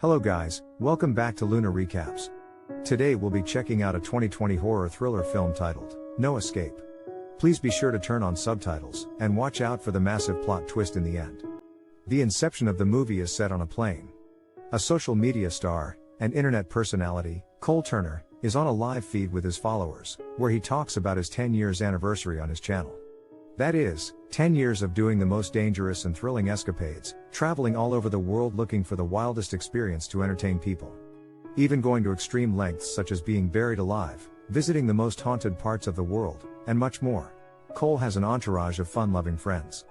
Hello guys, welcome back to Luna Recaps. Today we'll be checking out a 2020 horror thriller film titled, No Escape. Please be sure to turn on subtitles, and watch out for the massive plot twist in the end. The inception of the movie is set on a plane. A social media star, and internet personality, Cole Turner, is on a live feed with his followers, where he talks about his 10 years anniversary on his channel. That is, 10 years of doing the most dangerous and thrilling escapades, traveling all over the world looking for the wildest experience to entertain people. Even going to extreme lengths such as being buried alive, visiting the most haunted parts of the world, and much more. Cole has an entourage of fun-loving friends.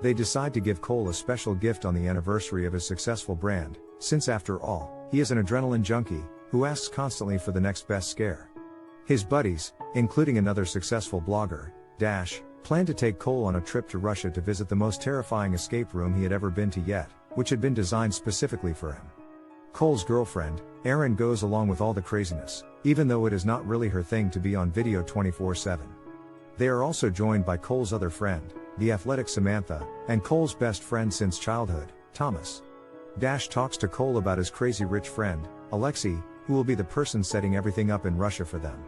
They decide to give Cole a special gift on the anniversary of his successful brand, since after all, he is an adrenaline junkie, who asks constantly for the next best scare. His buddies, including another successful blogger, Dash, plan to take Cole on a trip to Russia to visit the most terrifying escape room he had ever been to yet, which had been designed specifically for him. Cole's girlfriend, Erin, goes along with all the craziness, even though it is not really her thing to be on video 24/7. They are also joined by Cole's other friend, the athletic Samantha, and Cole's best friend since childhood, Thomas. Dash talks to Cole about his crazy rich friend, Alexei, who will be the person setting everything up in Russia for them.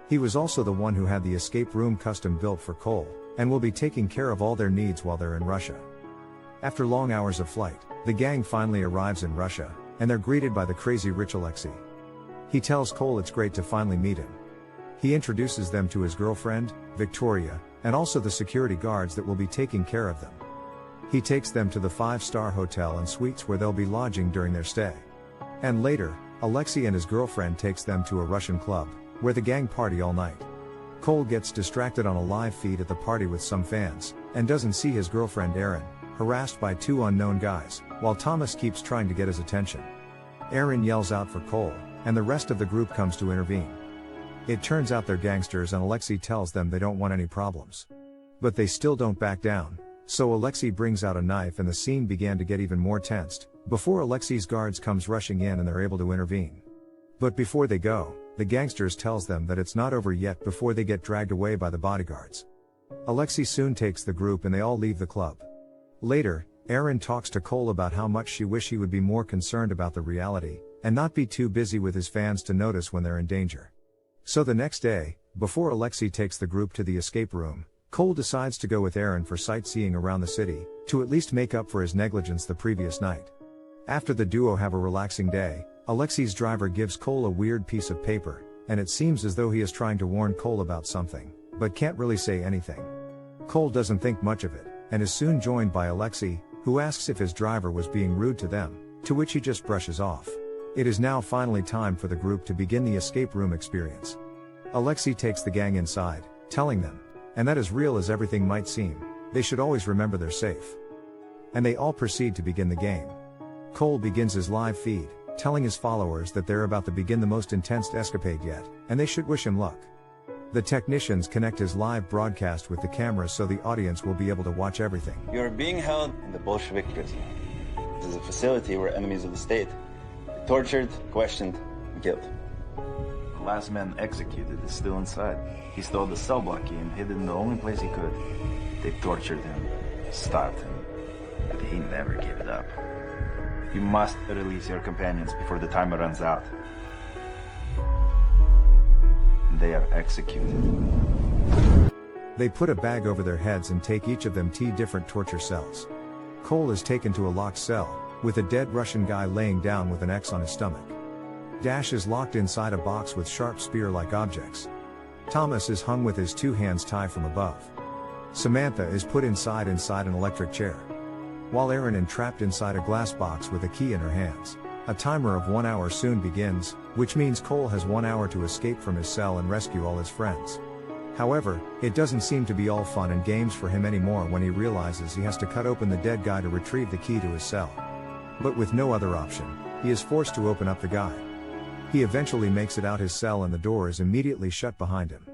He was also the one who had the escape room custom built for Cole, and will be taking care of all their needs while they're in Russia. After long hours of flight, the gang finally arrives in Russia, and they're greeted by the crazy rich Alexei. He tells Cole it's great to finally meet him. He introduces them to his girlfriend, Victoria, and also the security guards that will be taking care of them. He takes them to the 5-star hotel and suites where they'll be lodging during their stay. And later, Alexei and his girlfriend takes them to a Russian club, where the gang party all night. Cole gets distracted on a live feed at the party with some fans, and doesn't see his girlfriend Erin, harassed by 2 unknown guys, while Thomas keeps trying to get his attention. Erin yells out for Cole, and the rest of the group comes to intervene. It turns out they're gangsters and Alexei tells them they don't want any problems. But they still don't back down, so Alexei brings out a knife and the scene began to get even more tensed, before Alexei's guards comes rushing in and they're able to intervene. But before they go, the gangsters tells them that it's not over yet before they get dragged away by the bodyguards. Alexei soon takes the group and they all leave the club. Later, Erin talks to Cole about how much she wished he would be more concerned about the reality, and not be too busy with his fans to notice when they're in danger. So the next day, before Alexei takes the group to the escape room, Cole decides to go with Erin for sightseeing around the city, to at least make up for his negligence the previous night. After the duo have a relaxing day, Alexei's driver gives Cole a weird piece of paper, and it seems as though he is trying to warn Cole about something, but can't really say anything. Cole doesn't think much of it, and is soon joined by Alexei, who asks if his driver was being rude to them, to which he just brushes off. It is now finally time for the group to begin the escape room experience. Alexei takes the gang inside, telling them, and that as real as everything might seem, they should always remember they're safe. And they all proceed to begin the game. Cole begins his live feed, telling his followers that they're about to begin the most intense escapade yet, and they should wish him luck. The technicians connect his live broadcast with the camera so the audience will be able to watch everything. You're being held in the Bolshevik prison. This is a facility where enemies of the state are tortured, questioned, and killed. The last man executed is still inside. He stole the cell block key and hid it in the only place he could. They tortured him, starved him, but he never gave it up. You must release your companions before the timer runs out. They are executed. They put a bag over their heads and take each of them to different torture cells. Cole is taken to a locked cell, with a dead Russian guy laying down with an X on his stomach. Dash is locked inside a box with sharp spear-like objects. Thomas is hung with his 2 hands tied from above. Samantha is put inside an electric chair, while Erin entrapped inside a glass box with a key in her hands. A timer of 1 hour soon begins, which means Cole has 1 hour to escape from his cell and rescue all his friends. However, it doesn't seem to be all fun and games for him anymore when he realizes he has to cut open the dead guy to retrieve the key to his cell. But with no other option, he is forced to open up the guy. He eventually makes it out his cell and the door is immediately shut behind him.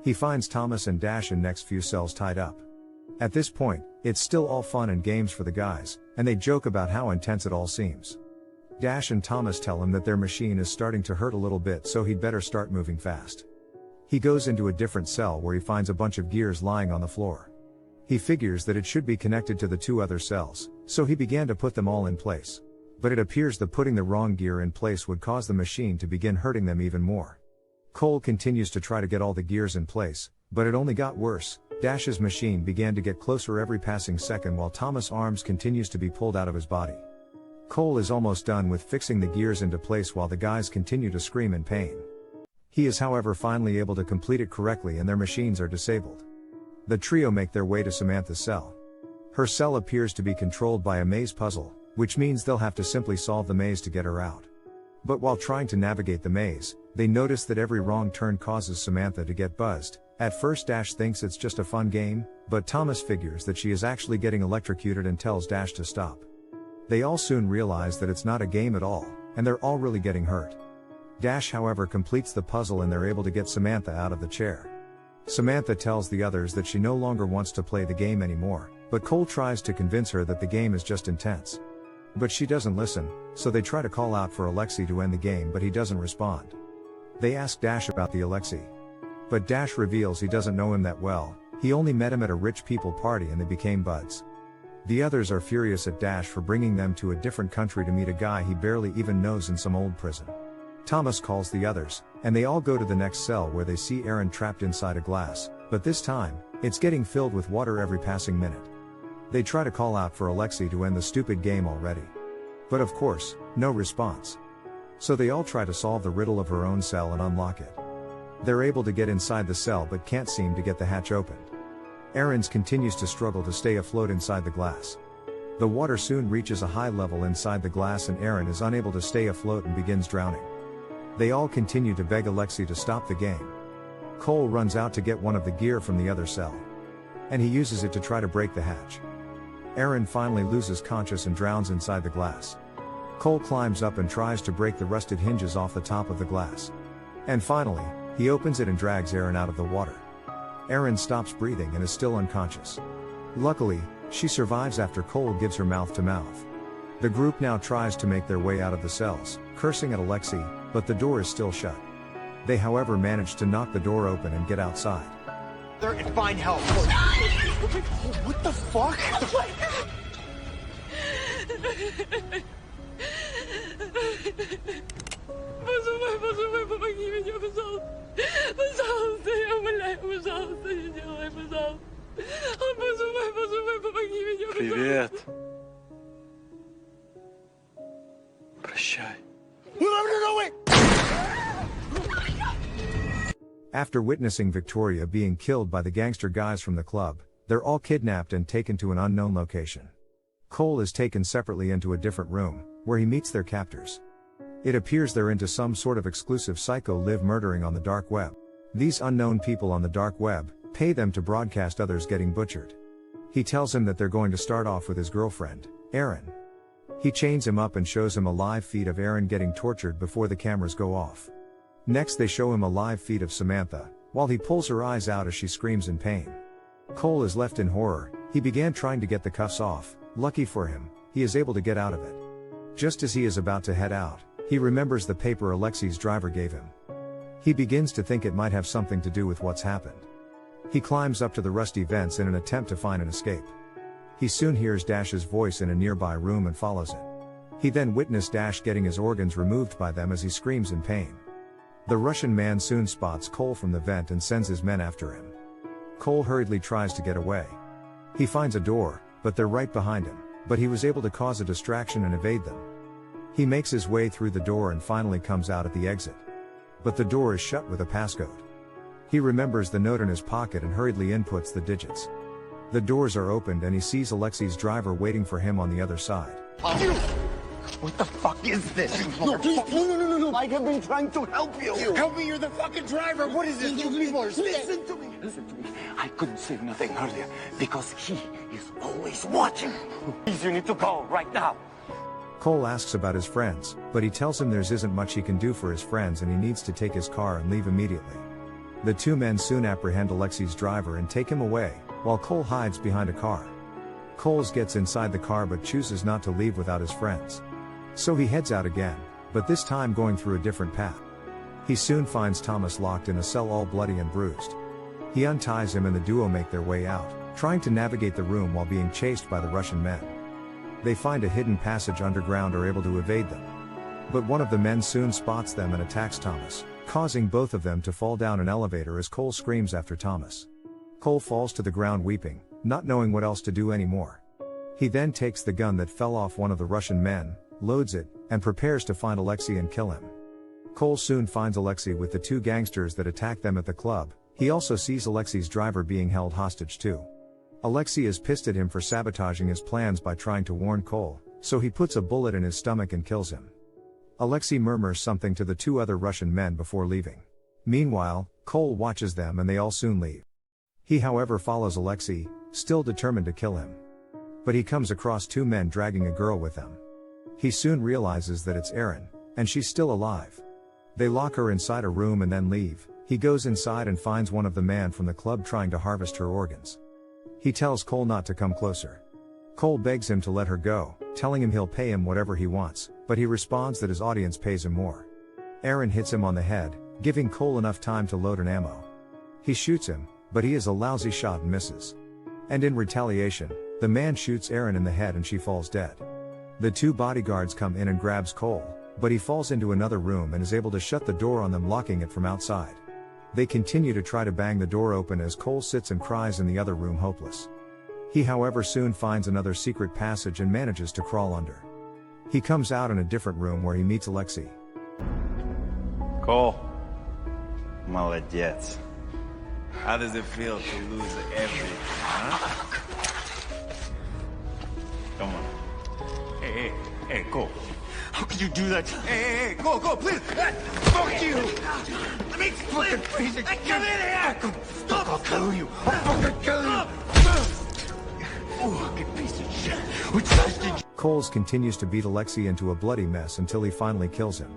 He finds Thomas and Dash in next few cells tied up. At this point, it's still all fun and games for the guys, and they joke about how intense it all seems. Dash and Thomas tell him that their machine is starting to hurt a little bit, so he'd better start moving fast. He goes into a different cell where he finds a bunch of gears lying on the floor. He figures that it should be connected to the 2 other cells, so he began to put them all in place. but it appears that putting the wrong gear in place would cause the machine to begin hurting them even more. Cole continues to try to get all the gears in place, but it only got worse. Dash's machine began to get closer every passing second while Thomas' arms continues to be pulled out of his body. Cole is almost done with fixing the gears into place while the guys continue to scream in pain. He is however finally able to complete it correctly and their machines are disabled. The trio make their way to Samantha's cell. Her cell appears to be controlled by a maze puzzle, which means they'll have to simply solve the maze to get her out. But while trying to navigate the maze, they notice that every wrong turn causes Samantha to get buzzed. At first Dash thinks it's just a fun game, but Thomas figures that she is actually getting electrocuted and tells Dash to stop. They all soon realize that it's not a game at all, and they're all really getting hurt. Dash however completes the puzzle and they're able to get Samantha out of the chair. Samantha tells the others that she no longer wants to play the game anymore, but Cole tries to convince her that the game is just intense. But she doesn't listen, so they try to call out for Alexei to end the game but he doesn't respond. They ask Dash about the Alexei. But Dash reveals he doesn't know him that well, he only met him at a rich people party and they became buds. The others are furious at Dash for bringing them to a different country to meet a guy he barely even knows in some old prison. Thomas calls the others, and they all go to the next cell where they see Aaron trapped inside a glass, but this time, it's getting filled with water every passing minute. They try to call out for Alexei to end the stupid game already. But of course, no response. So they all try to solve the riddle of her own cell and unlock it. They're able to get inside the cell but can't seem to get the hatch opened. Aaron's continues to struggle to stay afloat inside the glass. The water soon reaches a high level inside the glass and Aaron is unable to stay afloat and begins drowning. They all continue to beg Alexei to stop the game. Cole runs out to get one of the gear from the other cell. And he uses it to try to break the hatch. Aaron finally loses conscious and drowns inside the glass. Cole climbs up and tries to break the rusted hinges off the top of the glass. And finally, he opens it and drags Aaron out of the water. Aaron stops breathing and is still unconscious. Luckily, she survives after Cole gives her mouth to mouth. The group now tries to make their way out of the cells, cursing at Alexei, but the door is still shut. They however manage to knock the door open and get outside. There and find help. What the fuck? Привет. Прощай. After witnessing Victoria being killed by the gangster guys from the club, they're all kidnapped and taken to an unknown location. Cole is taken separately into a different room, where he meets their captors. It appears they're into some sort of exclusive psycho live murdering on the dark web. These unknown people on the dark web pay them to broadcast others getting butchered. He tells him that they're going to start off with his girlfriend, Erin. He chains him up and shows him a live feed of Erin getting tortured before the cameras go off. Next they show him a live feed of Samantha, while he pulls her eyes out as she screams in pain. Cole is left in horror. He began trying to get the cuffs off. Lucky for him, he is able to get out of it. Just as he is about to head out, he remembers the paper Alexei's driver gave him. He begins to think it might have something to do with what's happened. He climbs up to the rusty vents in an attempt to find an escape. He soon hears Dash's voice in a nearby room and follows it. He then witnessed Dash getting his organs removed by them as he screams in pain. The Russian man soon spots Cole from the vent and sends his men after him. Cole hurriedly tries to get away. He finds a door, but they're right behind him, but he was able to cause a distraction and evade them. He makes his way through the door and finally comes out at the exit. But the door is shut with a passcode. He remembers the note in his pocket and hurriedly inputs the digits. The doors are opened and he sees Alexei's driver waiting for him on the other side. What the fuck is this? No, please, no. I have been trying to help you. Help me, you're the fucking driver. What is this? Listen to me. I couldn't say nothing earlier because he is always watching. Please, you need to go right now. Cole asks about his friends, but he tells him there isn't much he can do for his friends and he needs to take his car and leave immediately. The two men soon apprehend Alexei's driver and take him away, while Cole hides behind a car. Coles gets inside the car but chooses not to leave without his friends. So he heads out again, but this time going through a different path. He soon finds Thomas locked in a cell all bloody and bruised. He unties him and the duo make their way out, trying to navigate the room while being chased by the Russian men. They find a hidden passage underground and are able to evade them. But one of the men soon spots them and attacks Thomas, causing both of them to fall down an elevator as Cole screams after Thomas. Cole falls to the ground weeping, not knowing what else to do anymore. He then takes the gun that fell off one of the Russian men, loads it, and prepares to find Alexei and kill him. Cole soon finds Alexei with the two gangsters that attack them at the club. He also sees Alexei's driver being held hostage too. Alexei is pissed at him for sabotaging his plans by trying to warn Cole, so he puts a bullet in his stomach and kills him. Alexei murmurs something to the two other Russian men before leaving. Meanwhile, Cole watches them and they all soon leave. He however follows Alexei, still determined to kill him. But he comes across two men dragging a girl with them. He soon realizes that it's Erin, and she's still alive. They lock her inside a room and then leave. He goes inside and finds one of the men from the club trying to harvest her organs. He tells Cole not to come closer. Cole begs him to let her go, telling him he'll pay him whatever he wants, but he responds that his audience pays him more. Erin hits him on the head, giving Cole enough time to load an ammo. He shoots him, but he is a lousy shot and misses. And in retaliation, the man shoots Erin in the head and she falls dead. The two bodyguards come in and grabs Cole, but he falls into another room and is able to shut the door on them, locking it from outside. They continue to try to bang the door open as Cole sits and cries in the other room hopeless. He however soon finds another secret passage and manages to crawl under. He comes out in a different room where he meets Alexei. Cole. Молодец. How does it feel to lose everything, huh? Come on. Hey, Cole. How could you do that? Hey, go, please. Fuck you. Let me explain. Come in here. Stop. I'll kill you. I'll fucking kill you. Oh, big piece of shit. What size did you... Coles continues to beat Alexei into a bloody mess until he finally kills him.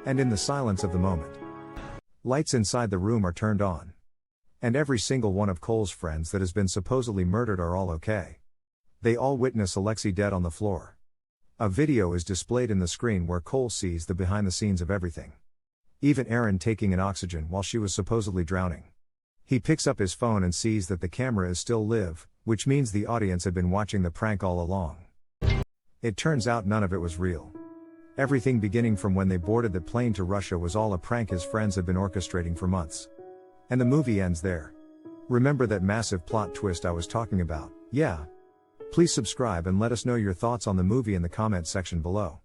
And in the silence of the moment, lights inside the room are turned on. And every single one of Cole's friends that has been supposedly murdered are all okay. They all witness Alexei dead on the floor. A video is displayed in the screen where Cole sees the behind the scenes of everything. Even Erin taking an oxygen while she was supposedly drowning. He picks up his phone and sees that the camera is still live, which means the audience had been watching the prank all along. It turns out none of it was real. Everything beginning from when they boarded the plane to Russia was all a prank his friends had been orchestrating for months. And the movie ends there. Remember that massive plot twist I was talking about? Yeah. Please subscribe and let us know your thoughts on the movie in the comment section below.